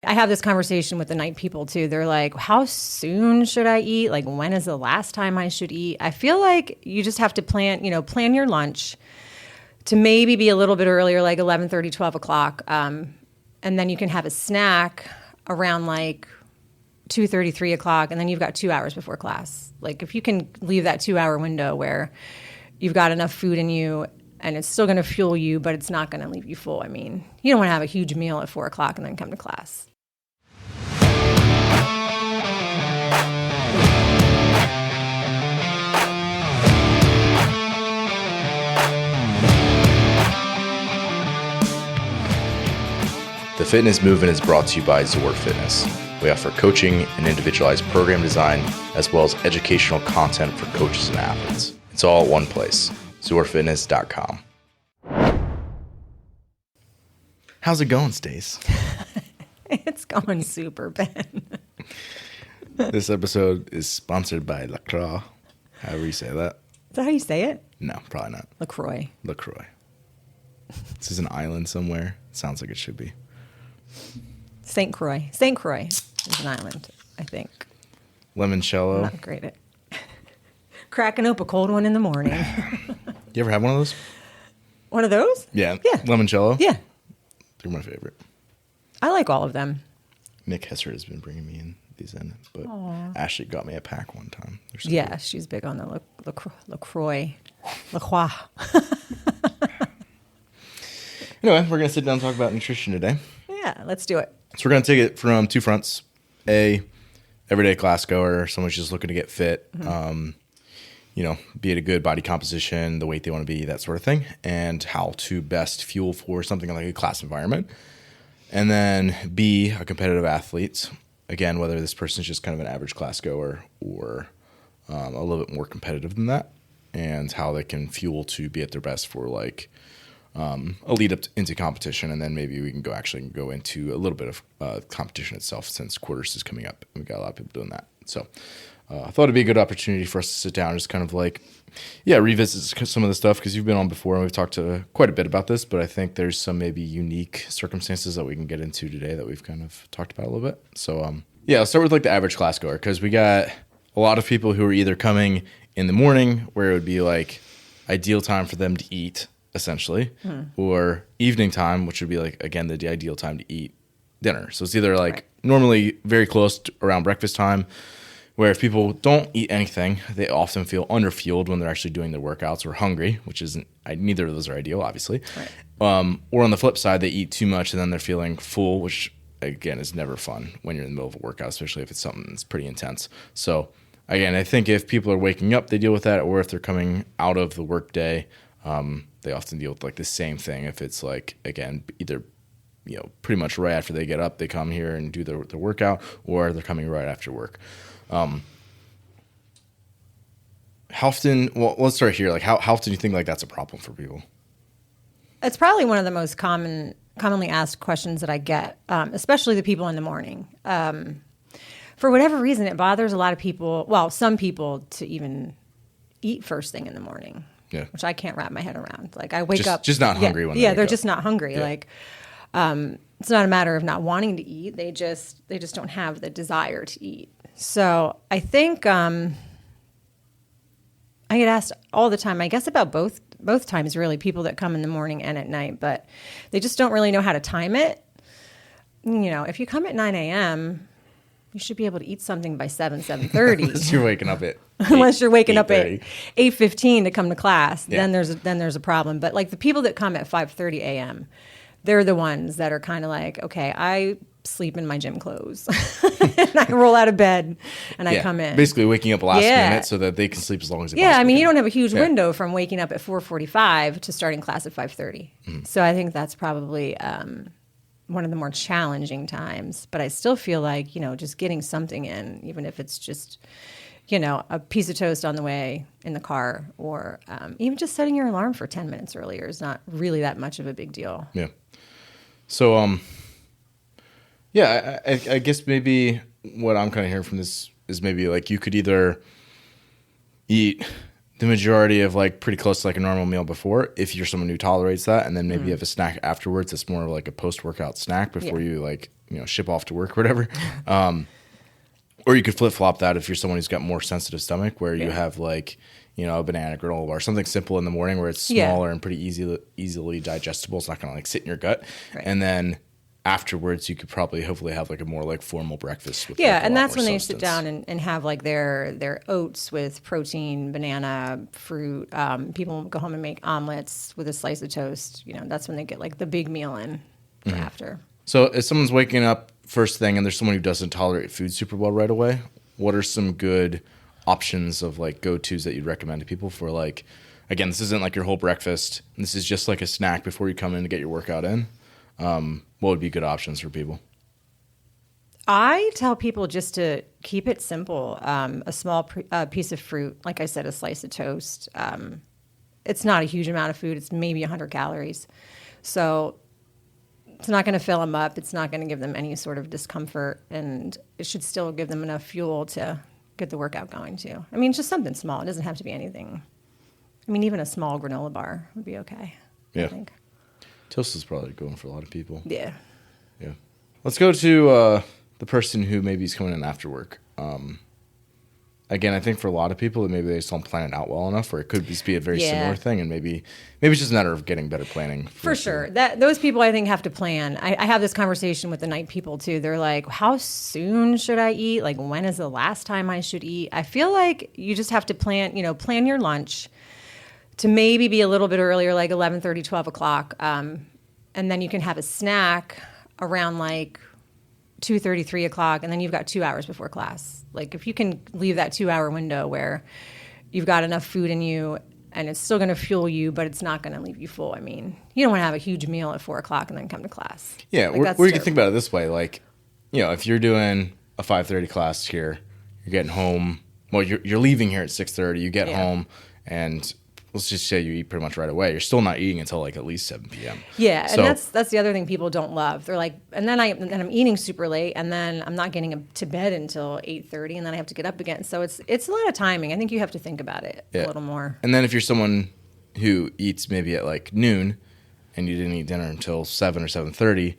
I have this conversation with the night people too. They're like, how soon should I eat? Like, when is the last time I should eat? I feel like you just have to plan your lunch to maybe be a little bit earlier, like 11:30, 12 o'clock. And then you can have a snack around like 2:30, 3 o'clock. And then you've got 2 hours before class. Like, if you can leave that 2 hour window where you've got enough food in you and it's still going to fuel you, but it's not going to leave you full. I mean, you don't want to have a huge meal at 4 o'clock and then come to class. The Fitness Movement is brought to you by Zor Fitness. We offer coaching and individualized program design, as well as educational content for coaches and athletes. It's all at one place, zorfitness.com. How's it going, Stace? It's going super, Ben. This episode is sponsored by LaCroix. However you say that. Is that how you say it? No, probably not. LaCroix. LaCroix. This is an island somewhere. Sounds like it should be. St. Croix. St. Croix is an island, I think. Limoncello. I'm not great at cracking up a cold one in the morning. You ever have one of those? One of those? Yeah. Yeah. Limoncello? Yeah. They're my favorite. I like all of them. Nick Hesser has been bringing me these in, but Ashley got me a pack one time. So yeah, good. she's big on the LaCroix. LaCroix. Anyway, we're going to sit down and talk about nutrition today. Yeah, let's do it. So we're going to take it from two fronts. A, everyday class goer, someone's just looking to get fit, be it a good body composition, the weight they want to be, that sort of thing, and how to best fuel for something like a class environment. And then B, a competitive athlete. Again, whether this person's just kind of an average class goer or a little bit more competitive than that, and how they can fuel to be at their best for like a lead up into competition, and then maybe we can go into a little bit of competition itself, since quarters is coming up and we got a lot of people doing that. So I thought it'd be a good opportunity for us to sit down and just kind of like, revisit some of the stuff, because you've been on before and we've talked quite a bit about this, but I think there's some maybe unique circumstances that we can get into today that we've kind of talked about a little bit. So I'll start with like the average class goer, because we got a lot of people who are either coming in the morning, where it would be like ideal time for them to eat, essentially, or evening time, which would be like, again, the ideal time to eat dinner. So it's either like normally very close to around breakfast time, where if people don't eat anything, they often feel underfueled when they're actually doing their workouts, or hungry, which isn't, neither of those are ideal, obviously. Right. Or on the flip side, they eat too much and then they're feeling full, which again is never fun when you're in the middle of a workout, especially if it's something that's pretty intense. So again, I think if people are waking up, they deal with that, or if they're coming out of the workday, they often deal with like the same thing. If it's like, again, either pretty much right after they get up, they come here and do their workout, or they're coming right after work. How often? Well, let's start here. Like, how often do you think like that's a problem for people? It's probably one of the most commonly asked questions that I get, especially the people in the morning. For whatever reason, it bothers a lot of people. Well, some people to even eat first thing in the morning. Yeah. Which I can't wrap my head around. Like, I wake up just not hungry when they they're wake up. Just not hungry. Yeah. Like, it's not a matter of not wanting to eat. They just don't have the desire to eat. So I think I get asked all the time, I guess about both times really, people that come in the morning and at night, but they just don't really know how to time it. If you come at 9 a.m., you should be able to eat something by 7:30. Unless you're waking up at unless you're waking up at 8:15 to come to class, then there's a problem. But like the people that come at 5:30 a.m., they're the ones that are kind of like, okay, I sleep in my gym clothes and I roll out of bed and I come in. Basically waking up last minute so that they can sleep as long as they possibly I mean, can. you don't have a huge window from waking up at 4:45 to starting class at 5:30. Mm-hmm. So I think that's probably one of the more challenging times. But I still feel like, just getting something in, even if it's just, a piece of toast on the way in the car, or even just setting your alarm for 10 minutes earlier is not really that much of a big deal. Yeah. So, I guess maybe what I'm kind of hearing from this is maybe like you could either eat the majority of like pretty close to like a normal meal before, if you're someone who tolerates that, and then maybe you have a snack afterwards that's more of like a post-workout snack before you like ship off to work or whatever. Or you could flip flop that if you're someone who's got more sensitive stomach, where you have like, a banana granola bar, something simple in the morning where it's smaller and pretty easily digestible. It's not going to like sit in your gut. Right. And then afterwards, you could probably hopefully have like a more like formal breakfast. With and that's when they sit down and have like their oats with protein, banana, fruit. People go home and make omelets with a slice of toast. That's when they get like the big meal in for after. So if someone's waking up first thing and there's someone who doesn't tolerate food super well right away, what are some good options of like go-tos that you'd recommend to people for like, again, this isn't like your whole breakfast. This is just like a snack before you come in to get your workout in. What would be good options for people? I tell people just to keep it simple. A small piece of fruit, like I said, a slice of toast. It's not a huge amount of food. It's maybe 100 calories. So it's not going to fill them up. It's not going to give them any sort of discomfort. And it should still give them enough fuel to get the workout going too. I mean, just something small. It doesn't have to be anything. I mean, even a small granola bar would be okay. Yeah. I think. Toast is probably going for a lot of people. Yeah. Yeah. Let's go to the person who maybe is coming in after work. Again, I think for a lot of people, maybe they just don't plan it out well enough, or it could just be a very similar thing, and maybe it's just a matter of getting better planning. For sure. Those people, I think, have to plan. I have this conversation with the night people, too. They're like, how soon should I eat? Like, when is the last time I should eat? I feel like you just have to plan your lunch to maybe be a little bit earlier, like 11:30, 12 o'clock. And then you can have a snack around like 2:30, 3 o'clock, and then you've got 2 hours before class. Like if you can leave that 2 hour window where you've got enough food in you and it's still going to fuel you, but it's not going to leave you full. I mean, you don't want to have a huge meal at 4 o'clock and then come to class. Yeah, like, or you can think about it this way. Like, if you're doing a 5:30 class here, you're getting home. Well, you're leaving here at 6:30. You get home and let's just say you eat pretty much right away. You're still not eating until like at least 7 p.m. Yeah, so, and that's the other thing people don't love. They're like, and then I'm eating super late, and then I'm not getting to bed until 8:30, and then I have to get up again. So it's a lot of timing. I think you have to think about it a little more. And then if you're someone who eats maybe at like noon, and you didn't eat dinner until 7 or 7:30,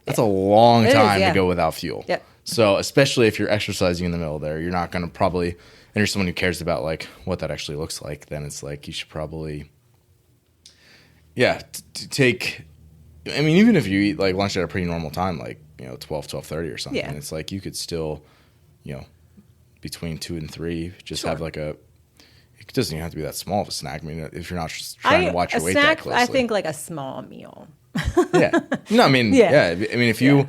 that's a long time to go without fuel. Yep. So especially if you're exercising in the middle there, you're not going to probably. And you're someone who cares about like what that actually looks like, then it's like you should probably, take. I mean, even if you eat like lunch at a pretty normal time, like 12:30 or something, it's like you could still, between 2 and 3, just have like a. It doesn't even have to be that small of a snack. I mean, if you're not just trying to watch your weight that closely. I think like a small meal. Yeah. No, I mean, I mean, if you,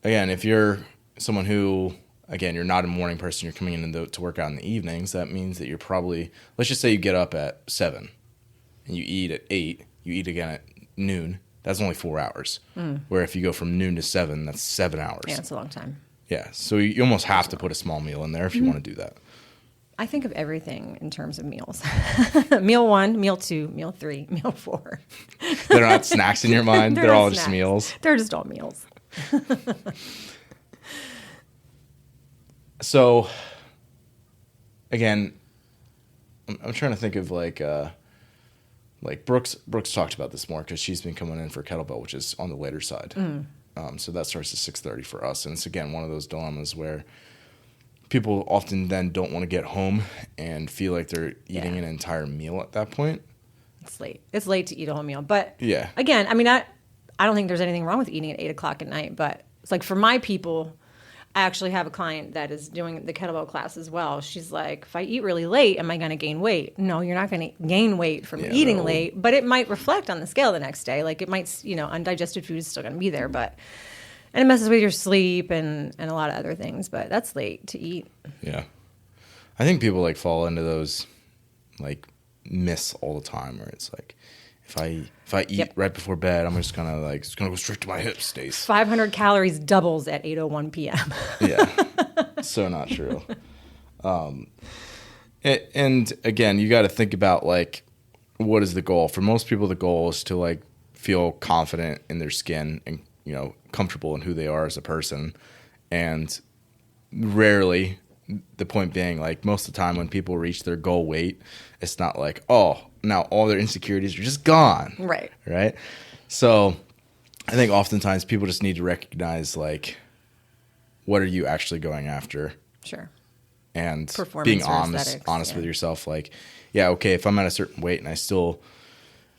again, if you're someone who. Again, you're not a morning person. You're coming in to work out in the evenings. That means that you're probably, let's just say you get up at 7 and you eat at 8. You eat again at noon. That's only 4 hours. Where if you go from noon to 7, that's 7 hours. Yeah, it's a long time. Yeah, so you almost have to put a small meal in there if you want to do that. I think of everything in terms of meals. Meal 1, meal 2, meal 3, meal 4. They're not snacks in your mind. They're all just meals. They're just all meals. So, again, I'm trying to think of like Brooks talked about this more because she's been coming in for kettlebell, which is on the later side. So that starts at 6:30 for us, and it's again one of those dilemmas where people often then don't want to get home and feel like they're eating an entire meal at that point. It's late. It's late to eat a whole meal, but again, I mean, I don't think there's anything wrong with eating at 8 o'clock at night, but it's like for my people. I actually have a client that is doing the kettlebell class as well. She's like, if I eat really late, am I going to gain weight? No, you're not going to gain weight from eating late, but it might reflect on the scale the next day. Like it might, undigested food is still going to be there, and it messes with your sleep and a lot of other things, but that's late to eat. Yeah. I think people like fall into those like myths all the time where it's like, if I eat right before bed, I'm just gonna go straight to my hips, Stacey. 500 calories doubles at 8:01 p.m. So not true. And again, you got to think about like, what is the goal? For most people, the goal is to like feel confident in their skin and comfortable in who they are as a person. And rarely, the point being, like most of the time when people reach their goal weight, it's not like, oh, now all their insecurities are just gone. Right. Right. So I think oftentimes people just need to recognize, like, what are you actually going after? Sure. And Performance being or honest aesthetics, with yourself. Like, yeah, okay, if I'm at a certain weight and I still,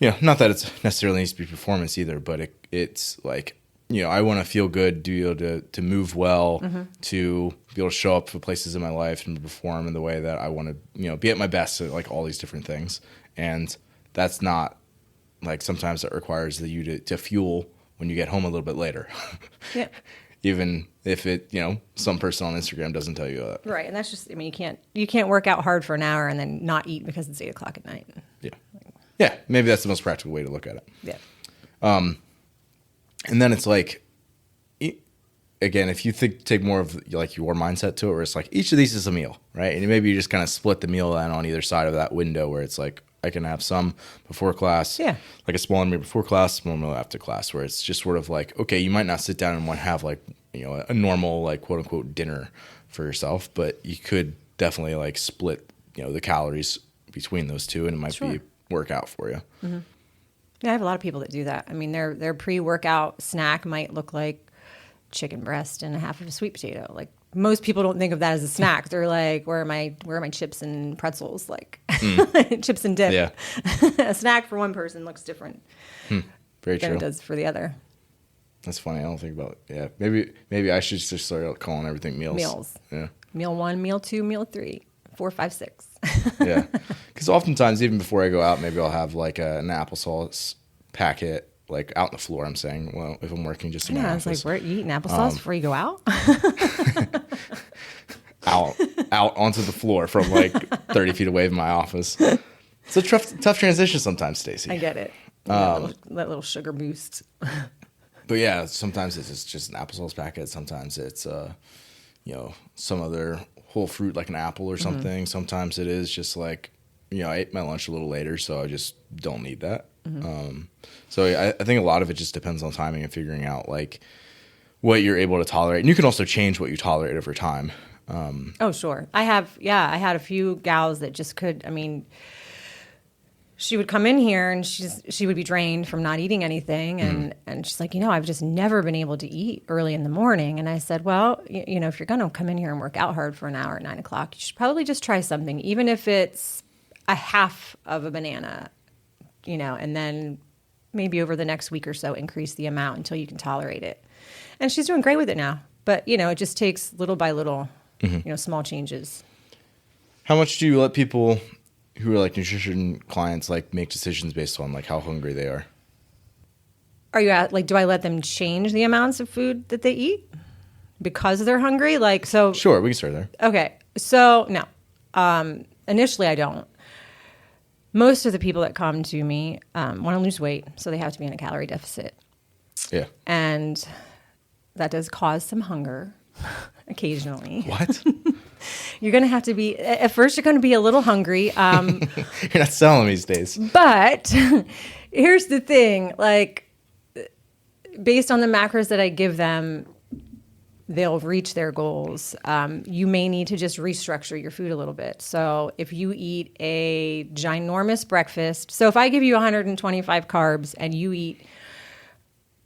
not that it's necessarily needs to be performance either, but it's like, I want to feel good, to be able to move well, to be able to show up for places in my life and perform in the way that I want to, be at my best at like all these different things. And that's not like, sometimes it requires you to fuel when you get home a little bit later. Yeah. Even if it, some person on Instagram doesn't tell you that. Right. And that's just, you can't work out hard for an hour and then not eat because it's 8:00 at night. Yeah. Yeah. Maybe that's the most practical way to look at it. Yeah. And then it's like, again, if you take more of like your mindset to it, where it's like each of these is a meal, right? And maybe you just kind of split the meal then on either side of that window, where it's like, I can have some before class, like a small meal before class, small meal after class, where it's just sort of like, okay, you might not sit down and want to have like, a normal, like, quote unquote dinner for yourself, but you could definitely like split, the calories between those two, and it might be workout for you. Mm-hmm. Yeah, I have a lot of people that do that. I mean, their pre-workout snack might look like chicken breast and a half of a sweet potato. Like, most people don't think of that as a snack. They're like, where are my chips and pretzels? Like chips and dip. Yeah. A snack for one person looks different Very than true. it does for the other. That's funny. I don't think about it. Yeah. Maybe I should just start calling everything meals. Meals. Yeah. Meal 1, meal 2, meal 3, 4, 5, 6. Yeah. Because oftentimes, even before I go out, maybe I'll have like an applesauce packet, like out on the floor. I'm saying, well, if I'm working just in my office. I was like, where are you eating applesauce before you go out? out onto the floor from like 30 feet away from my office. It's a tough transition sometimes, Stacey. I get it. That little sugar boost. But yeah, sometimes it's just an applesauce packet. Sometimes it's some other whole fruit like an apple or something. Sometimes it is just like, I ate my lunch a little later, so I just don't need that. So I think a lot of it just depends on timing and figuring out like what you're able to tolerate. And you can also change what you tolerate over time. Oh, sure. I had a few gals that just could, she would come in here and she would be drained from not eating anything. And she's like, I've just never been able to eat early in the morning. And I said, well, if you're going to come in here and work out hard for an hour at 9 o'clock, you should probably just try something, even if it's a half of a banana, and then maybe over the next week or so, increase the amount until you can tolerate it. And she's doing great with it now. But, it just takes little by little, small changes. How much do you let people who are like nutrition clients like make decisions based on like how hungry they are? Are you at, like, do I let them change the amounts of food that they eat because they're hungry? Like, so. Sure, we can start there. Okay. So, no. Initially, I don't. Most of the people that come to me want to lose weight, so they have to be in a calorie deficit. Yeah. And that does cause some hunger occasionally. What? You're going to have to be, at first, you're going to be a little hungry. You're not selling these days. But here's the thing, like, based on the macros that I give them, they'll reach their goals. You may need to just restructure your food a little bit. So if you eat a ginormous breakfast, so if I give you 125 carbs and you eat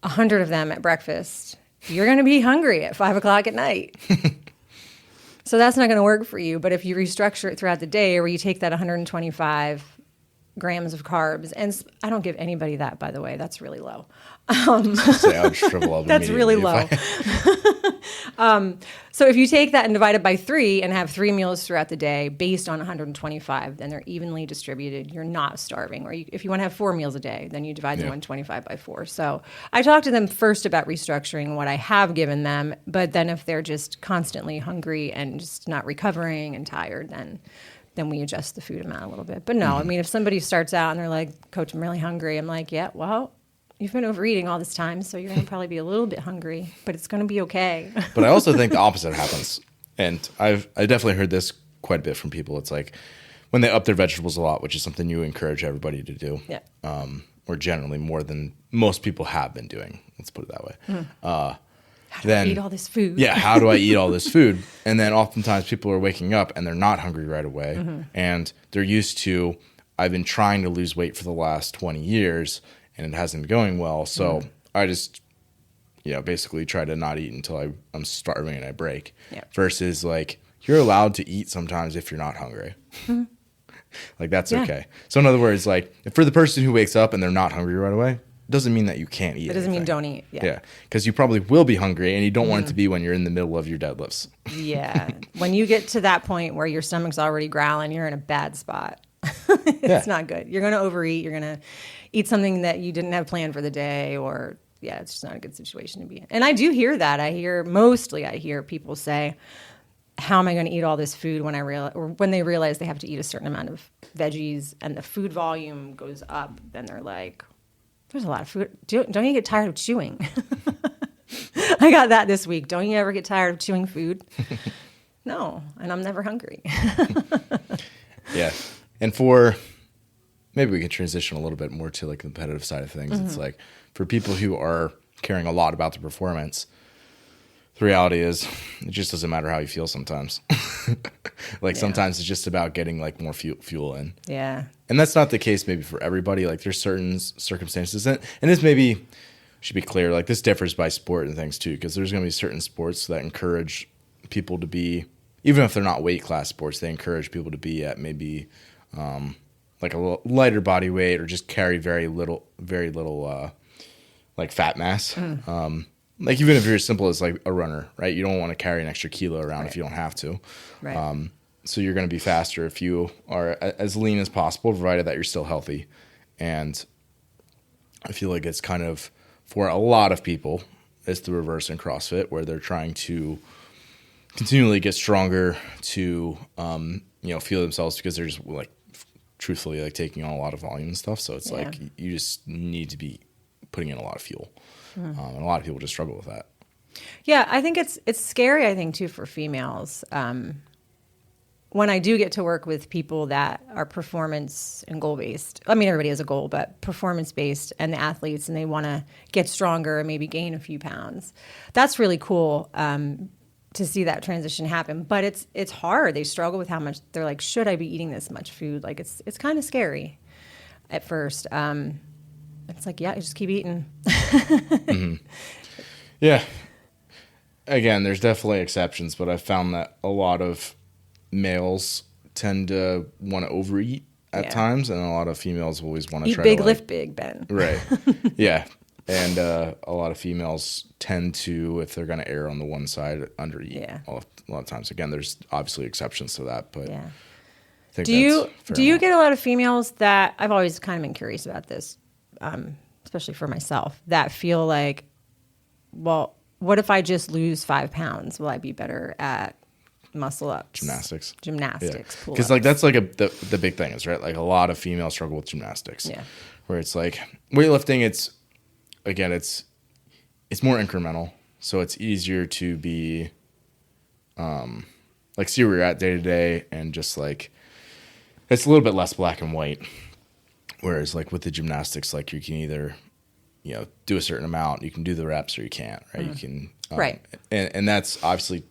100 of them at breakfast, you're going to be hungry at 5 o'clock at night. So that's not going to work for you. But if you restructure it throughout the day, where you take that 125 grams of carbs, and I don't give anybody that, by the way, that's really low. That's really low. So if you take that and divide it by 3 and have 3 meals throughout the day based on 125, then they're evenly distributed. You're not starving. Or if you want to have 4 meals a day, then you divide the 125 by 4. So I talk to them first about restructuring what I have given them, but then if they're just constantly hungry and just not recovering and tired, then we adjust the food amount a little bit. But no, if somebody starts out and they're like, Coach, I'm really hungry. I'm like, yeah, well, you've been overeating all this time, so you're going to probably be a little bit hungry, but it's going to be okay. But I also think the opposite happens. And I definitely heard this quite a bit from people. It's like when they up their vegetables a lot, which is something you encourage everybody to do, or generally more than most people have been doing. Let's put it that way. How do I eat all this food? Yeah, how do I eat all this food? And then oftentimes people are waking up and they're not hungry right away. And they're used to, I've been trying to lose weight for the last 20 years and it hasn't been going well. So I just basically try to not eat until I'm starving and I break. Yeah. Versus like you're allowed to eat sometimes if you're not hungry. Like that's okay. So in other words, like for the person who wakes up and they're not hungry right away, doesn't mean that you can't eat. It doesn't mean anything. don't eat. Yeah. Because you probably will be hungry and you don't want it to be when you're in the middle of your deadlifts. Yeah. When you get to that point where your stomach's already growling, you're in a bad spot. It's not good. You're going to overeat. You're going to eat something that you didn't have planned for the day, or it's just not a good situation to be in. And I do hear that. I hear people say, how am I going to eat all this food when when they realize they have to eat a certain amount of veggies and the food volume goes up, then they're like, there's a lot of food. Don't you get tired of chewing? I got that this week. Don't you ever get tired of chewing food? No, and I'm never hungry. Yeah. And maybe we can transition a little bit more to like the competitive side of things. It's like for people who are caring a lot about the performance, the reality is it just doesn't matter how you feel sometimes. Sometimes it's just about getting like more fuel in. Yeah. And that's not the case maybe for everybody. Like there's certain circumstances and this maybe should be clear. Like this differs by sport and things too, because there's going to be certain sports that encourage people to be, even if they're not weight class sports, they encourage people to be at maybe like a little lighter body weight or just carry very little like fat mass. Like even if you're as simple as like a runner, right? You don't want to carry an extra kilo around if you don't have to. Right. So you're going to be faster if you are as lean as possible, provided that you're still healthy. And I feel like it's kind of, for a lot of people, it's the reverse in CrossFit, where they're trying to continually get stronger to, feel themselves, because they're just like, truthfully, like taking on a lot of volume and stuff. So it's like you just need to be putting in a lot of fuel. And a lot of people just struggle with that. Yeah, I think it's scary, I think, too, for females. When I do get to work with people that are performance and goal-based, I mean, everybody has a goal, but performance-based, and the athletes, and they want to get stronger and maybe gain a few pounds. That's really cool to see that transition happen. But it's hard. They struggle with how much, they're like, should I be eating this much food? Like, it's kind of scary at first. It's like, yeah, just keep eating. Yeah. Again, there's definitely exceptions, but I've found that a lot of males tend to want to overeat at times, and a lot of females always want to eat try big, to lift big, Ben. Right. Yeah. And a lot of females tend to, if they're going to err on the one side, undereat. Yeah. A lot of times. Again, there's obviously exceptions to that, but Yeah. I think Do you get a lot of females that, I've always kind of been curious about this, especially for myself, that feel like, well, what if I just lose 5 pounds? Will I be better at muscle ups? Gymnastics. Pull-ups. Because like that's like the big thing is, right? Like a lot of females struggle with gymnastics. Yeah. Where it's like weightlifting, it's more incremental. So it's easier to be like see where you're at day to day, and just like it's a little bit less black and white. Whereas like with the gymnastics, like you can either, do a certain amount, you can do the reps, or you can't, right? You can, Right. And that's obviously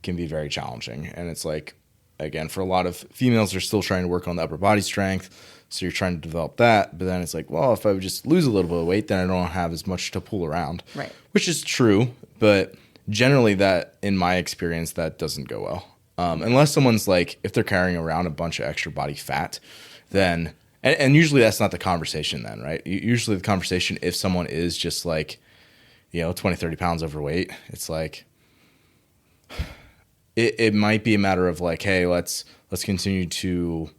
can be very challenging. And it's like, again, for a lot of females, they're still trying to work on the upper body strength. So you're trying to develop that. But then it's like, well, if I would just lose a little bit of weight, then I don't have as much to pull around. Right. Which is true. But generally that, in my experience, that doesn't go well. Unless someone's like, if they're carrying around a bunch of extra body fat, then... And usually that's not the conversation then, right? Usually the conversation, if someone is just like, 20, 30 pounds overweight, it's like, it might be a matter of like, hey, let's continue to,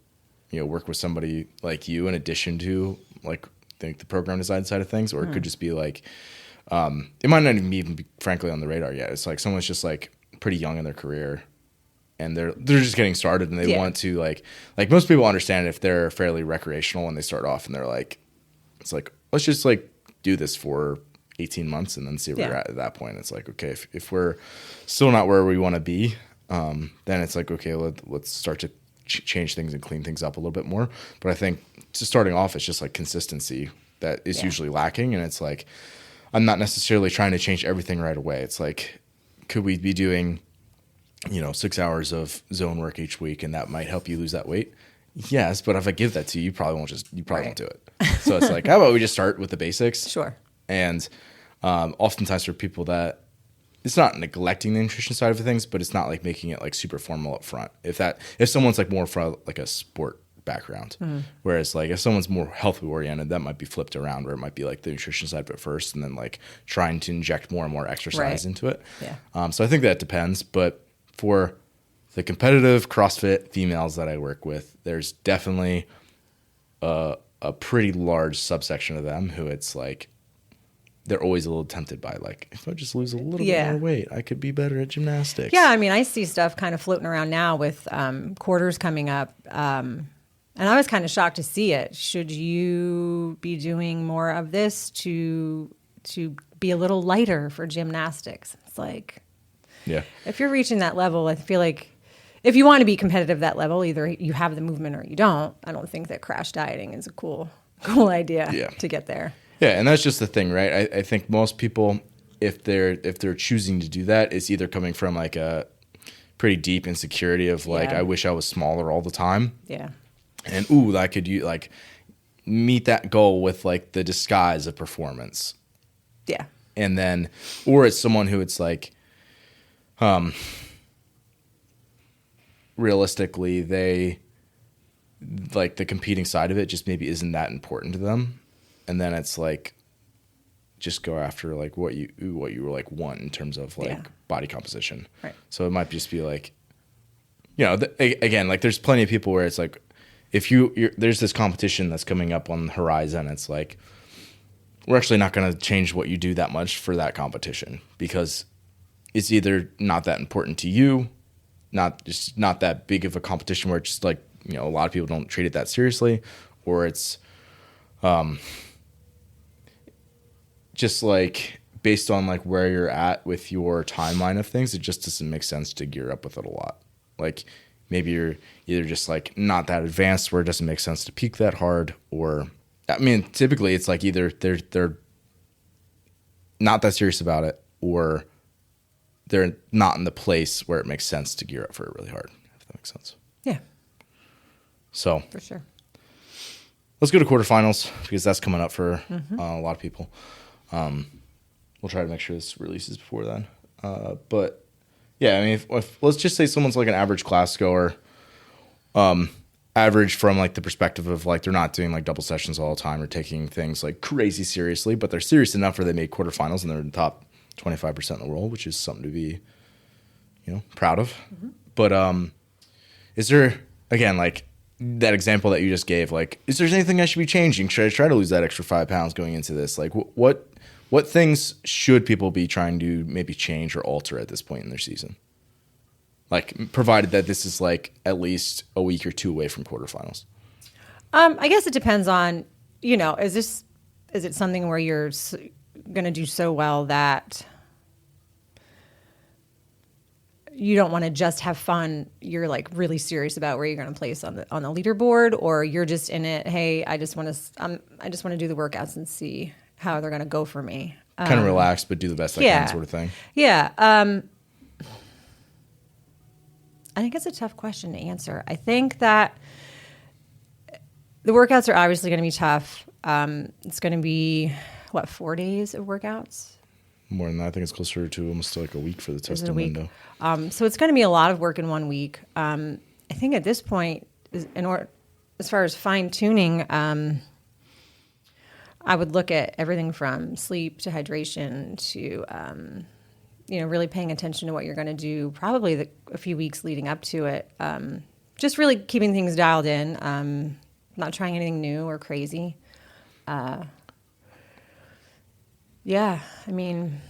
work with somebody like you in addition to like the program design side of things. Or it could just be like, it might not even be frankly on the radar yet. It's like someone's just like pretty young in their career, and they're just getting started, and they want to like most people understand if they're fairly recreational when they start off, and they're like, it's like, let's just like do this for 18 months and then see where we're at that point. It's like, okay, if we're still not where we want to be, then it's like, okay, let's start to change things and clean things up a little bit more. But I think just starting off, it's just like consistency that is usually lacking. And it's like, I'm not necessarily trying to change everything right away. It's like, could we be doing 6 hours of zone work each week, and that might help you lose that weight? Yes, but if I give that to you, you probably won't do it. So it's like, how about we just start with the basics? Sure. And Oftentimes for people that it's not neglecting the nutrition side of things, but it's not like making it like super formal up front. If someone's like more from like a sport background, whereas like if someone's more health oriented, that might be flipped around where it might be like the nutrition side of it first and then like trying to inject more and more exercise into it. Yeah. So I think that depends, but for the competitive CrossFit females that I work with, there's definitely a pretty large subsection of them who it's like they're always a little tempted by like, if I just lose a little bit more weight, I could be better at gymnastics. Yeah, I mean, I see stuff kind of floating around now with quarters coming up. And I was kind of shocked to see it. Should you be doing more of this to be a little lighter for gymnastics? It's like, if you're reaching that level, I feel like if you want to be competitive at that level, either you have the movement or you don't. I don't think that crash dieting is a cool idea to get there. Yeah, and that's just the thing, right? I think most people, if they're choosing to do that, it's either coming from like a pretty deep insecurity of like, I wish I was smaller all the time. Yeah. And I could like meet that goal with like the disguise of performance. Yeah. And then, or it's someone who it's like, realistically, they like the competing side of it just maybe isn't that important to them. And then it's like, just go after like what you like want in terms of like body composition. Right. So it might just be like, again, like there's plenty of people where it's like, if there's this competition that's coming up on the horizon, it's like, we're actually not going to change what you do that much for that competition because it's either not that important to you, not that big of a competition where it's just like, a lot of people don't treat it that seriously, or it's just like based on like where you're at with your timeline of things, it just doesn't make sense to gear up with it a lot. Like maybe you're either just like not that advanced where it doesn't make sense to peak that hard, or I mean, typically it's like either they're not that serious about it, or they're not in the place where it makes sense to gear up for it really hard, if that makes sense. Yeah. So for sure. Let's go to quarterfinals because that's coming up for a lot of people. We'll try to make sure this releases before then. But yeah, I mean, if let's just say someone's like an average class goer, average from like the perspective of like they're not doing like double sessions all the time or taking things like crazy seriously, but they're serious enough where they make quarterfinals and they're in the top 25% in the world, which is something to be, proud of. But is there, again, like that example that you just gave, like, is there anything I should be changing? Should I try to lose that extra 5 pounds going into this? Like, what things should people be trying to maybe change or alter at this point in their season? Like, provided that this is like at least a week or two away from quarterfinals. I guess it depends on, is it something where you're going to do so well that you don't want to just have fun, you're like really serious about where you're going to place on the leaderboard, or you're just in it, hey, I just want to do the workouts and see how they're going to go for me. Kind of relax, but do the best I can sort of thing. Yeah. I think it's a tough question to answer. I think that the workouts are obviously going to be tough. It's going to be 4 days of workouts? More than that. I think it's closer to almost like a week for the testing window. So it's going to be a lot of work in 1 week. I think at this point, as far as fine tuning, I would look at everything from sleep to hydration to, really paying attention to what you're going to do probably a few weeks leading up to it. Just really keeping things dialed in, not trying anything new or crazy. Yeah, I mean,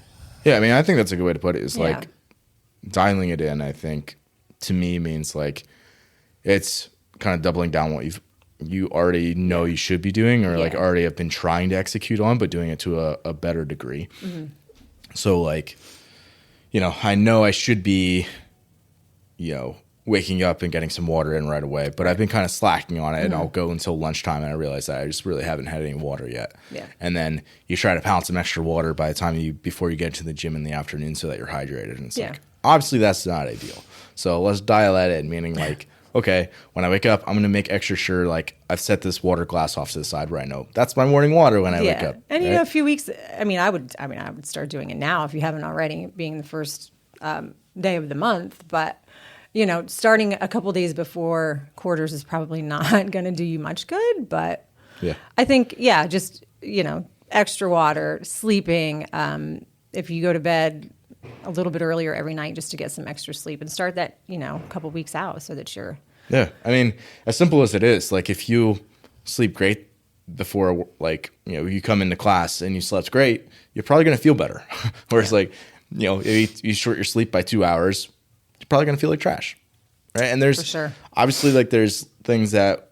I think that's a good way to put it. Is like dialing it in. I think to me means like it's kind of doubling down what you already know you should be doing, or like already have been trying to execute on, but doing it to a better degree. So like, I know I should be, waking up and getting some water in right away, but I've been kind of slacking on it, and I'll go until lunchtime, and I realize that I just really haven't had any water yet. Yeah. And then you try to pound some extra water by the time before you get to the gym in the afternoon so that you're hydrated. And it's like, obviously that's not ideal. So let's dial that in, meaning like, okay, when I wake up, I'm going to make extra sure, like, I've set this water glass off to the side where I know that's my morning water when I wake up. And, right? a few weeks, I would start doing it now if you haven't already, being the first day of the month. But, starting a couple days before quarters is probably not going to do you much good. But I think, just, extra water, sleeping. If you go to bed a little bit earlier every night just to get some extra sleep, and start that, a couple weeks out so that you're. Yeah. I mean, as simple as it is, like if you sleep great before, like, you come into class and you slept great, you're probably going to feel better. Whereas like, if you short your sleep by 2 hours, you're probably going to feel like trash. Right. And there's For sure. Obviously like there's things that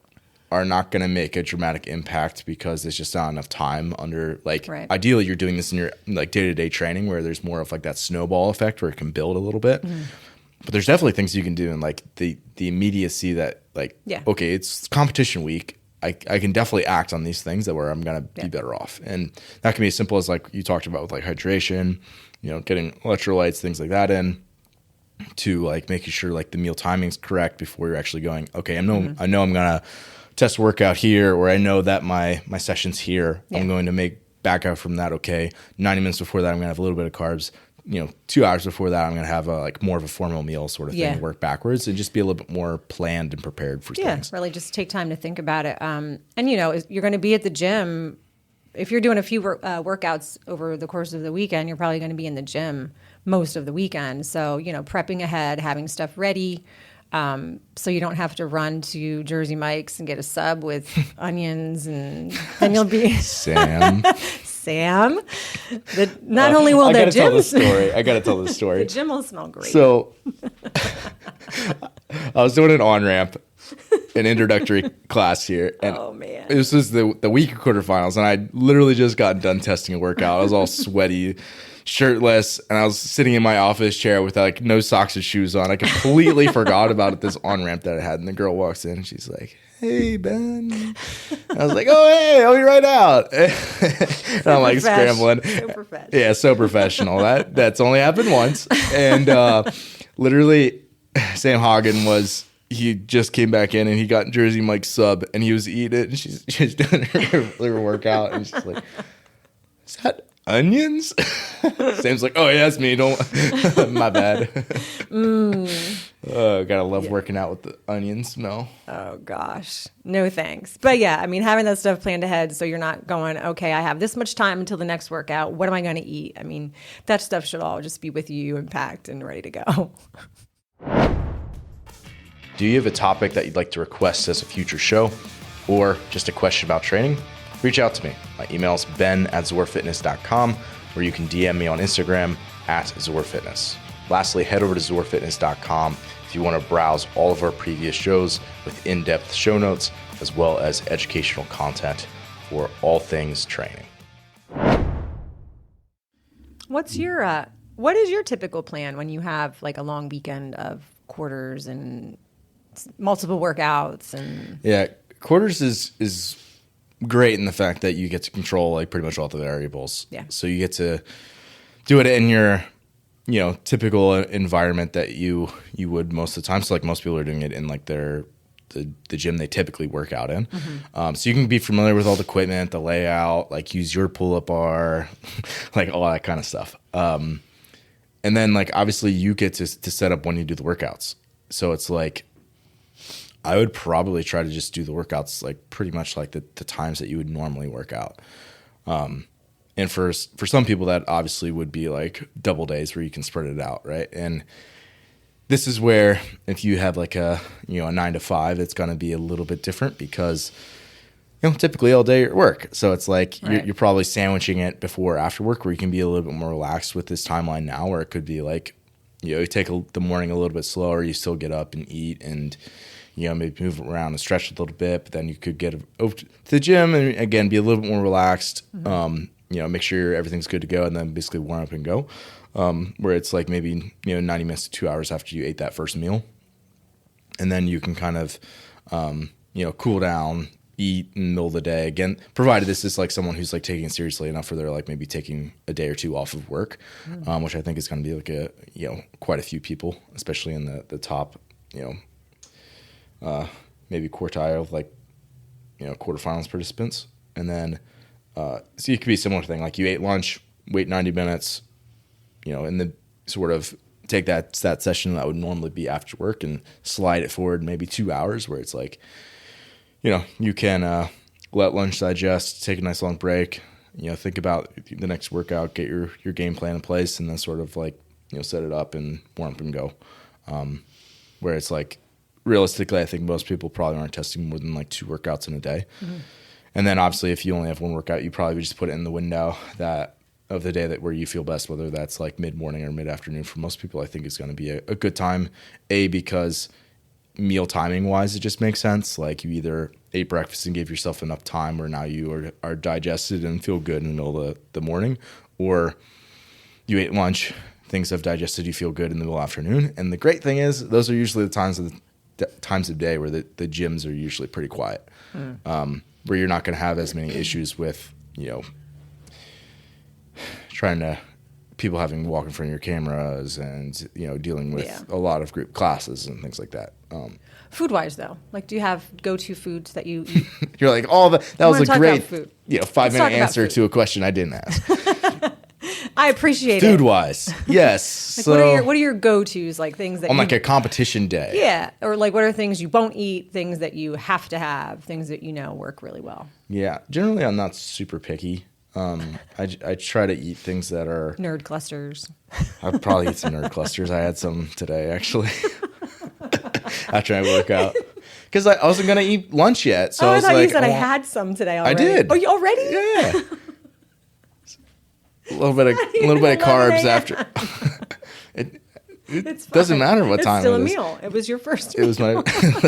are not going to make a dramatic impact because there's just not enough time under, like, ideally you're doing this in your like day-to-day training where there's more of like that snowball effect where it can build a little bit. But there's definitely things you can do in like the immediacy that, like, okay, it's competition week. I can definitely act on these things that where I'm going to be better off. And that can be as simple as like you talked about with like hydration, getting electrolytes, things like that in, to like making sure like the meal timing's correct before you're actually going, okay, I know I'm going to test workout here, or I know that my session's here. I'm going to make back out from that. Okay, 90 minutes before that, I'm going to have a little bit of carbs. 2 hours before that, I'm going to have like more of a formal meal sort of thing to work backwards and just be a little bit more planned and prepared for things. Really just take time to think about it. And, you're going to be at the gym. If you're doing a few workouts over the course of the weekend, you're probably going to be in the gym most of the weekend. So, prepping ahead, having stuff ready, so you don't have to run to Jersey Mike's and get a sub with onions, and then you'll be Sam. Not only will their gym, I gotta tell this story. The gym will smell great. So I was doing an on-ramp, an introductory class here, and this was the week of quarterfinals, and I literally just got done testing a workout. I was all sweaty, shirtless, and I was sitting in my office chair with like no socks or shoes on. I completely forgot about this on-ramp that I had, and the girl walks in and she's like, "Hey, Ben." I was like, "Oh, hey, I'll be right out." And I'm like scrambling. So professional. Yeah, so professional. That's only happened once. And literally, Sam Hagen he just came back in and he got Jersey Mike's sub and he was eating it. And she's doing her workout and she's like, "Is that onions?" Sam's like, "Oh, yeah, that's me. Don't, my bad." Gotta love working out with the onion smell. Oh gosh, no thanks. But having that stuff planned ahead so you're not going, okay, I have this much time until the next workout. What am I going to eat? That stuff should all just be with you and packed and ready to go. Do you have a topic that you'd like to request as a future show, or just a question about training? Reach out to me. My email is ben@zorfitness.com, or you can DM me on Instagram @zorfitness. Lastly, head over to zorfitness.com if you want to browse all of our previous shows with in-depth show notes, as well as educational content for all things training. What is your typical plan when you have like a long weekend of quarters and multiple workouts? And quarters is great in the fact that you get to control like pretty much all the variables. So you get to do it in your typical environment that you would most of the time. So like most people are doing it in like the gym they typically work out in. So you can be familiar with all the equipment, the layout, like use your pull-up bar, like all that kind of stuff. And then like obviously you get to set up when you do the workouts. So it's like I would probably try to just do the workouts like pretty much like the times that you would normally work out. And for some people that obviously would be like double days where you can spread it out, right? And this is where if you have like a 9 to 5, it's going to be a little bit different because typically all day at work. So it's like you're probably sandwiching it before or after work where you can be a little bit more relaxed with this timeline now, where it could be like you take the morning a little bit slower, you still get up and eat and maybe move around and stretch a little bit, but then you could get over to the gym and again be a little bit more relaxed. Make sure everything's good to go and then basically warm up and go. Where it's like maybe 90 minutes to 2 hours after you ate that first meal. And then you can kind of cool down, eat in the middle of the day. Again, provided this is like someone who's like taking it seriously enough where they're like maybe taking a day or two off of work, which I think is going to be like quite a few people, especially in the top maybe quartile of like, quarterfinals participants. And then, so it could be a similar thing. Like you ate lunch, wait 90 minutes, and then sort of take that session that would normally be after work and slide it forward maybe 2 hours where it's like, you can let lunch digest, take a nice long break, think about the next workout, get your game plan in place, and then sort of like, set it up and warm up and go. Where it's like, realistically, I think most people probably aren't testing more than like 2 workouts in a day. Mm-hmm. And then obviously if you only have 1 workout, you probably just put it in the window of the day where you feel best, whether that's like mid-morning or mid-afternoon. For most people, I think it's going to be a good time, because meal timing wise, it just makes sense. Like you either ate breakfast and gave yourself enough time where now you are digested and feel good in the middle of the morning, or you ate lunch, things have digested, you feel good in the middle of the afternoon. And the great thing is those are usually the times of day where the gyms are usually pretty quiet, where you're not going to have as many issues with, trying to people having to walk in front of your cameras and, dealing with a lot of group classes and things like that. Food wise though, like do you have go-to foods that you eat? You're like, that was a great, 5-minute answer to a question I didn't ask. I appreciate food wise. Yes. Like So what are your go-tos, like things that on like a competition day? Yeah. Or like what are things you won't eat, things that you have to have, things that work really well? Yeah. Generally I'm not super picky. I try to eat things that are nerd clusters. I'd probably eat some nerd clusters. I had some today actually after I work out because I wasn't gonna eat lunch yet. So I was thought like, you said I had some today already. I did. Oh, you already? Yeah. A little bit of carbs after. It doesn't matter what time it is. It's still a meal. It was your first meal. It was my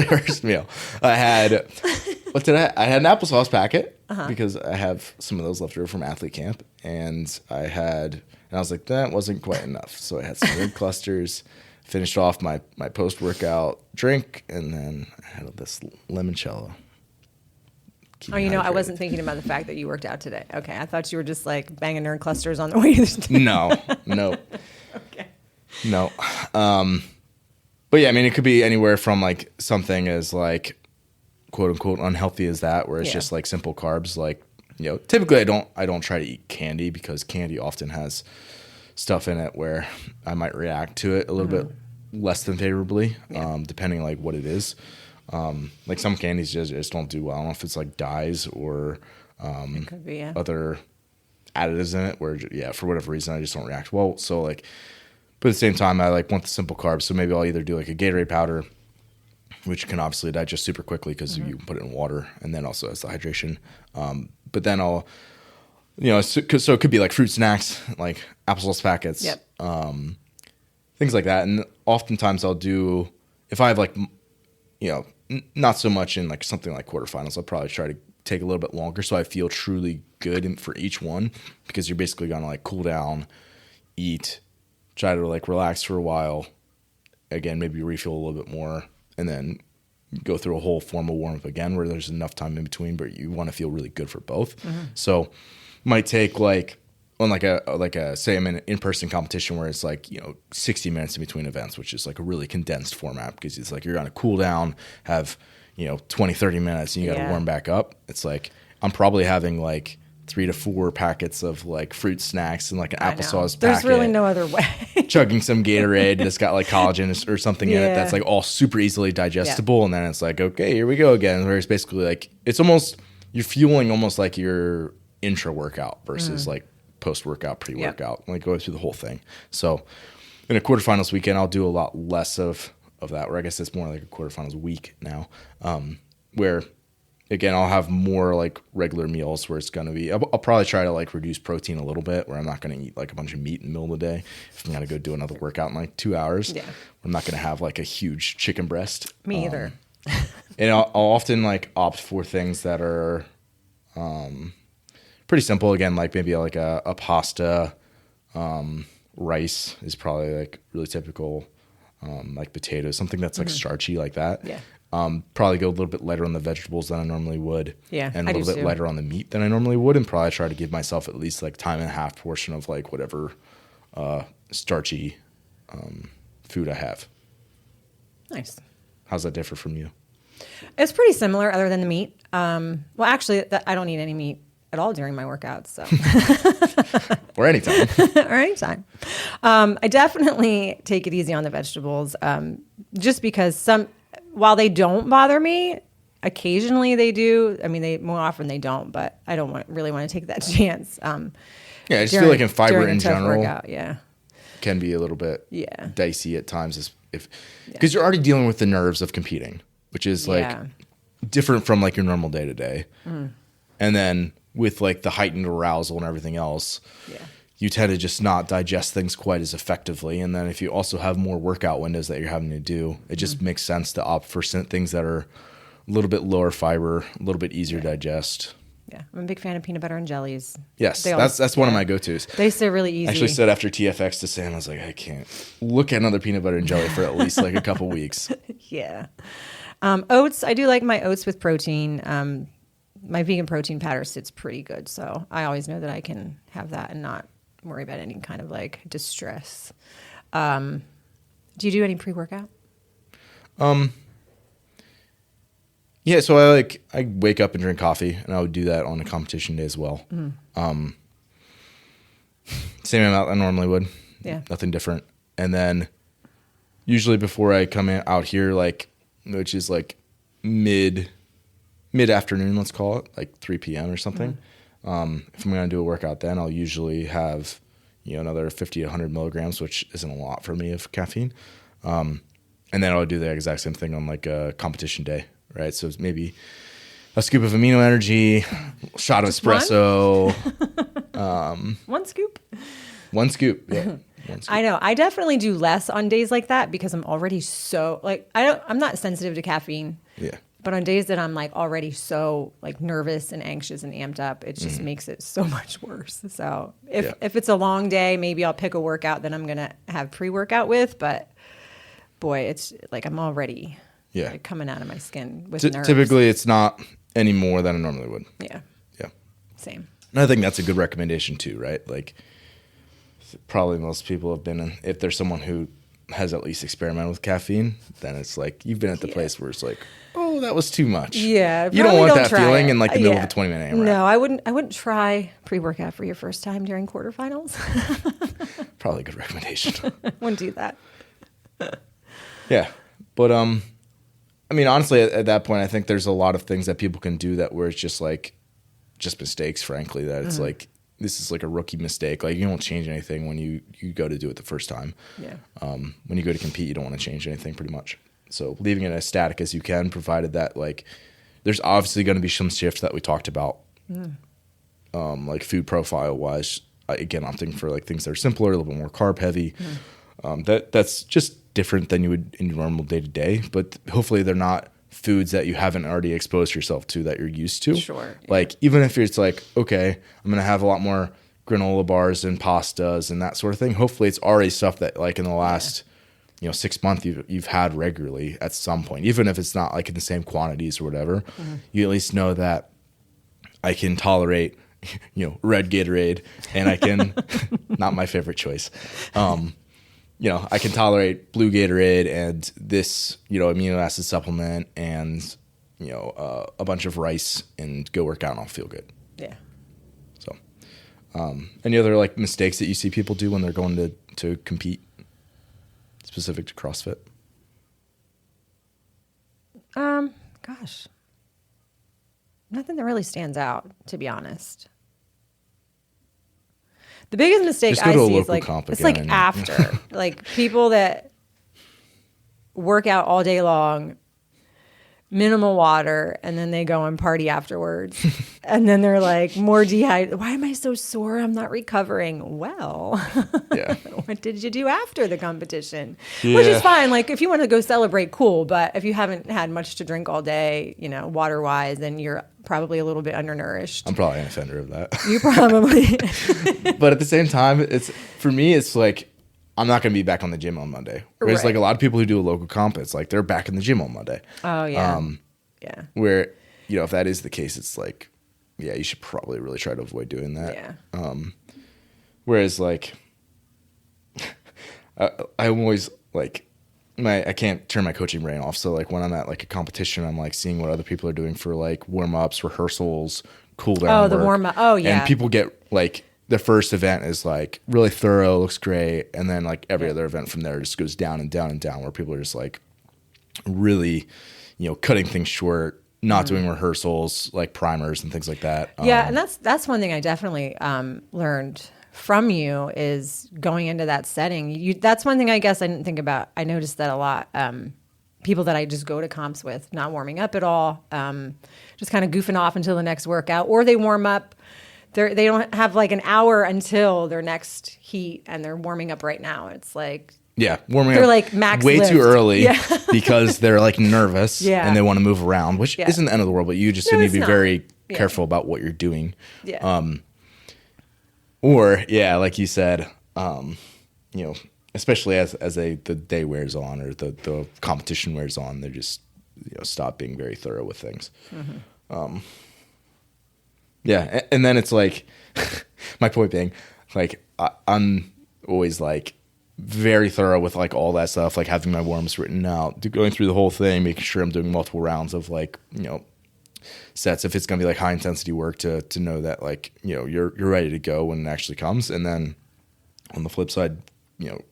first meal. I had I had an applesauce packet because I have some of those left over from athlete camp, and I was like, that wasn't quite enough. So I had some red clusters, finished off my post-workout drink, and then I had this limoncello. I wasn't thinking about the fact that you worked out today. Okay, I thought you were just like banging nerd clusters on the way to the gym. No. Okay. No. But yeah, I mean, it could be anywhere from like something as like quote unquote unhealthy as that, where it's just like simple carbs. Like, typically I don't try to eat candy because candy often has stuff in it where I might react to it a little bit less than favorably, depending like what it is. Like some candies just don't do well. I don't know if it's like dyes or it could be, other additives in it where, for whatever reason, I just don't react well. So like, but at the same time, I like want the simple carbs. So maybe I'll either do like a Gatorade powder, which can obviously digest super quickly because you can put it in water, and then also has the hydration. But then I'll, so it could be like fruit snacks, like applesauce packets, things like that. And oftentimes I'll do, if I have like, not so much in like something like quarterfinals, I'll probably try to take a little bit longer so I feel truly good for each one, because you're basically going to like cool down, eat, try to like relax for a while, again, maybe refill a little bit more, and then go through a whole formal warm-up again where there's enough time in between, but you want to feel really good for both. So might take like on like a say I'm in an in-person competition where it's like 60 minutes in between events, which is like a really condensed format, because it's like you're going to cool down, have 20-30 minutes, and you got to warm back up. It's like I'm probably having like 3 to 4 packets of like fruit snacks and like an applesauce packet. There's really no other way. Chugging some Gatorade that's got like collagen or something in it that's like all super easily digestible. And then it's like, okay, here we go again. Where it's basically like, it's almost, you're fueling almost like your intra workout versus like post-workout, pre-workout, like go through the whole thing. So in a quarterfinals weekend, I'll do a lot less of that, where I guess it's more like a quarterfinals week now, where again, I'll have more like regular meals where it's going to be, I'll probably try to like reduce protein a little bit, where I'm not going to eat like a bunch of meat in the middle of the day. If I'm going to go do another workout in like 2 hours, I'm not going to have like a huge chicken breast. Me either. And I'll often like opt for things that are pretty simple. Again, like maybe like a pasta, rice is probably like really typical, like potatoes, something that's like starchy like that. Probably go a little bit lighter on the vegetables than I normally would. And a little bit lighter on the meat than I normally would, and probably try to give myself at least like time and a half portion of like whatever starchy food I have. Nice. How's that differ from you? It's pretty similar other than the meat. Well, actually, I don't eat any meat at all during my workouts. So. Or anytime. Or anytime. I definitely take it easy on the vegetables just because while they don't bother me, occasionally they do. I mean, more often they don't, but I don't really want to take that chance. Yeah, I just feel like in fiber in general yeah, can be a little bit yeah. dicey at times because you're already dealing with the nerves of competing, which is like different from like your normal day to day. And then with like the heightened arousal and everything else, you tend to just not digest things quite as effectively. And then if you also have more workout windows that you're having to do, it just makes sense to opt for things that are a little bit lower fiber, a little bit easier to digest. Yeah, I'm a big fan of peanut butter and jellies. Yes, that's one of my go-tos. They say really easy. I actually said after TFX to Sam, I was like, I can't look at another peanut butter and jelly for at least like a couple weeks. Yeah. Oats, I do like my oats with protein. My vegan protein powder sits pretty good, so I always know that I can have that and not worry about any kind of like distress. Do you do any pre-workout? Yeah, so I wake up and drink coffee, and I would do that on a competition day as well. Same amount I normally would. Yeah. Nothing different. And then usually before I come out here, like, which is like mid-afternoon, let's call it, like 3 p.m. or something. If I'm going to do a workout then, I'll usually have, another 50 to 100 milligrams, which isn't a lot for me of caffeine. And then I'll do the exact same thing on like a competition day, right? So it's maybe a scoop of amino energy, a shot of espresso. One scoop? One scoop, yeah. One scoop. I know. I definitely do less on days like that because I'm already so I'm not sensitive to caffeine. Yeah. But on days that I'm like already so like nervous and anxious and amped up, it just makes it so much worse. So if it's a long day, maybe I'll pick a workout that I'm going to have pre-workout with. But boy, it's like I'm already like coming out of my skin with nerves. Typically, it's not any more than I normally would. Yeah. Yeah. Same. And I think that's a good recommendation too, right? Like probably most people have been if there's someone who has at least experimented with caffeine, then it's like you've been at the place where it's like, oh, that was too much. Yeah, you don't want that feeling in like the middle of a 20-minute AMRAP. No, I wouldn't try pre-workout for your first time during quarterfinals. Probably a good recommendation. Wouldn't do that. Yeah, but I mean, honestly, at that point, I think there's a lot of things that people can do that where it's just mistakes. Frankly, that it's like this is like a rookie mistake. Like you don't change anything when you go to do it the first time. Yeah. When you go to compete, you don't want to change anything pretty much. So leaving it as static as you can, provided that like there's obviously going to be some shifts that we talked about, like food profile wise. Again, opting for like things that are simpler, a little bit more carb heavy. That's just different than you would in your normal day to day. But hopefully they're not foods that you haven't already exposed yourself to that you're used to. Sure. Yeah. Like even if it's like, okay, I'm going to have a lot more granola bars and pastas and that sort of thing. Hopefully it's already stuff that like in the last 6 months you've had regularly at some point, even if it's not like in the same quantities or whatever. You at least know that I can tolerate red Gatorade, and I can not my favorite choice. I can tolerate blue Gatorade and this amino acid supplement and a bunch of rice and go work out and I'll feel good. Yeah. So any other like mistakes that you see people do when they're going to compete specific to CrossFit? Gosh, nothing that really stands out, to be honest. The biggest mistake I see is like it's like after like people that work out all day long, minimal water, and then they go and party afterwards. And then they're like more dehydrated. Why am I so sore? I'm not recovering. Well, what did you do after the competition? Yeah. Which is fine. Like if you want to go celebrate, cool. But if you haven't had much to drink all day, water wise, then you're probably a little bit undernourished. I'm probably an offender of that. You probably. But at the same time, for me, it's like, I'm not going to be back on the gym on Monday. Whereas like a lot of people who do a local comp, it's like they're back in the gym on Monday. Oh, yeah. Yeah. Where, if that is the case, it's like, yeah, you should probably really try to avoid doing that. Yeah. Whereas like, I'm always like, I can't turn my coaching brain off. So like when I'm at like a competition, I'm like seeing what other people are doing for like warm ups, rehearsals, cool down. Oh, the warm up. Oh, yeah. And people get like the first event is like really thorough, looks great, and then like every other event from there just goes down and down and down, where people are just like really, cutting things short, not doing rehearsals, like primers and things like that. Yeah, and that's one thing I definitely learned from you is going into that setting. That's one thing I guess I didn't think about. I noticed that a lot. People that I just go to comps with, not warming up at all, just kind of goofing off until the next workout, or they warm up. They don't have like an hour until their next heat, and they're warming up right now. It's like warming they're up like max way lift. too early because they're like nervous and they want to move around, which isn't the end of the world, but you just need to be very careful about what you're doing. Or like you said, especially as the day wears on or the competition wears on, they just stop being very thorough with things. And then it's like my point being, like I'm always like very thorough with like all that stuff, like having my warm-ups written out, going through the whole thing, making sure I'm doing multiple rounds of like sets if it's going to be like high intensity work to know that like you're ready to go when it actually comes. And then on the flip side,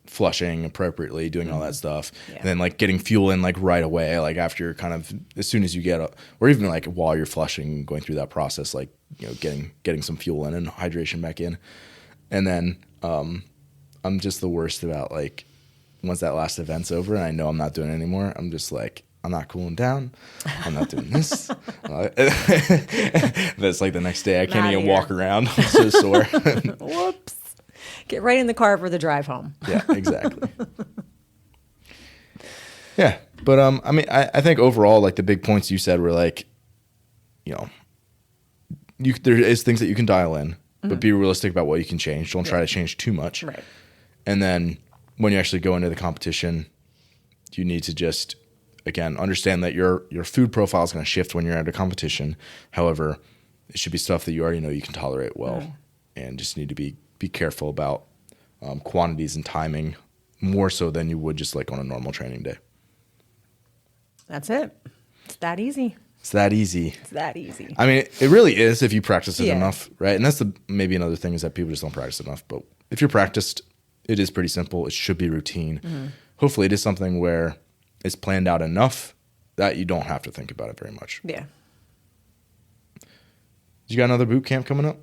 flushing appropriately, doing all that stuff, and then like getting fuel in like right away, like after you're kind of, as soon as you get up, or even like while you're flushing, going through that process, like getting some fuel in and hydration back in. And then I'm just the worst about like once that last event's over and I know I'm not doing it anymore, I'm just like, I'm not cooling down. I'm not doing this. That's like the next day I can't even walk around. I'm so sore. Whoops. Get right in the car for the drive home. Yeah, exactly. Yeah. But I mean, I think overall, like the big points you said were like, there is things that you can dial in, but be realistic about what you can change. Don't try to change too much. Right. And then when you actually go into the competition, you need to just, again, understand that your food profile is going to shift when you're at a competition. However, it should be stuff that you already know you can tolerate well, and just need to be careful about quantities and timing more so than you would just like on a normal training day. That's it. It's that easy. It's that easy. It's that easy. I mean, it really is if you practice it enough, right? And that's maybe another thing is that people just don't practice enough. But if you're practiced, it is pretty simple. It should be routine. Hopefully it is something where it's planned out enough that you don't have to think about it very much. Yeah. You got another boot camp coming up?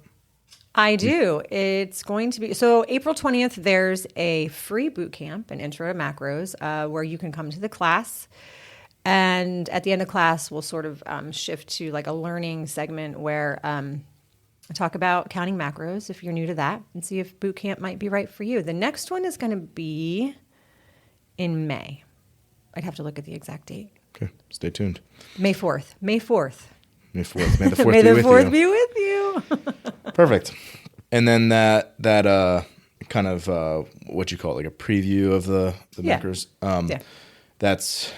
I do. It's going to be, so April 20th, there's a free boot camp, an intro to macros, where you can come to the class. And at the end of class, we'll sort of shift to like a learning segment where I talk about counting macros if you're new to that and see if boot camp might be right for you. The next one is going to be in May. I'd have to look at the exact date. Okay. Stay tuned. May 4th. May 4th. May 4th. May the 4th May be the with 4th you. be with you. Perfect. And then that kind of what you call it, like a preview of the macros. That's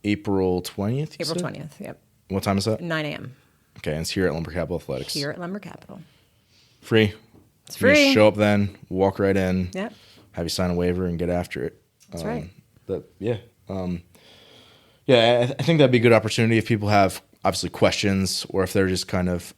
April 20th. April 20th. Yep. What time is that? 9 a.m. Okay, and it's here at Lumber Capital Athletics. Here at Lumber Capital. Free. It's free. You just show up then, walk right in. Yep. Have you sign a waiver and get after it. That's right. But yeah. I think that'd be a good opportunity if people have obviously questions or if they're just kind of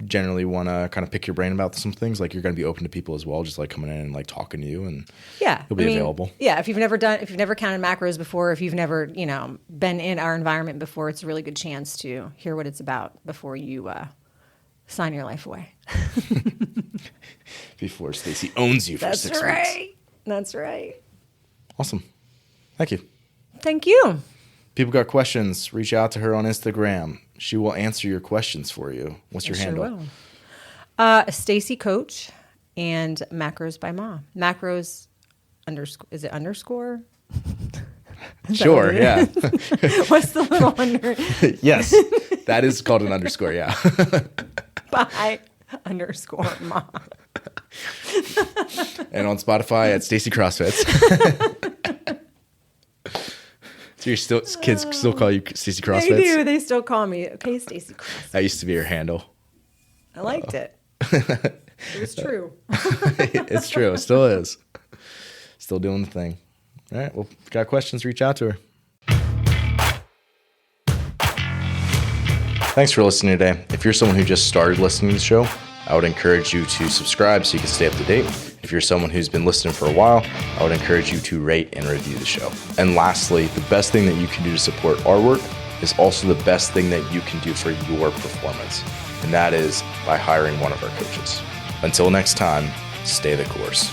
generally want to kind of pick your brain about some things. Like you're going to be open to people as well, just like coming in and like talking to you, and you'll be available. Yeah, if you've never counted macros before, if you've never been in our environment before, it's a really good chance to hear what it's about before you sign your life away. Before Stacey owns you for 6 weeks. That's right. That's right. Awesome. Thank you. Thank you. People got questions, reach out to her on Instagram. She will answer your questions for you. What's your handle? Stacey Coach and Macros by Ma. Macros is it underscore? Sure, yeah. What's the little under? Yes, that is called an underscore, yeah. By underscore Ma. And on Spotify at Stacey CrossFits. So kids still call you Stacey CrossFits? They do. They still call me, okay, Stacey CrossFits. That used to be your handle. I liked it. It was true. It's true. It still is. Still doing the thing. All right. Well, if you got questions, reach out to her. Thanks for listening today. If you're someone who just started listening to the show, I would encourage you to subscribe so you can stay up to date. If you're someone who's been listening for a while, I would encourage you to rate and review the show. And lastly, the best thing that you can do to support our work is also the best thing that you can do for your performance. And that is by hiring one of our coaches. Until next time, stay the course.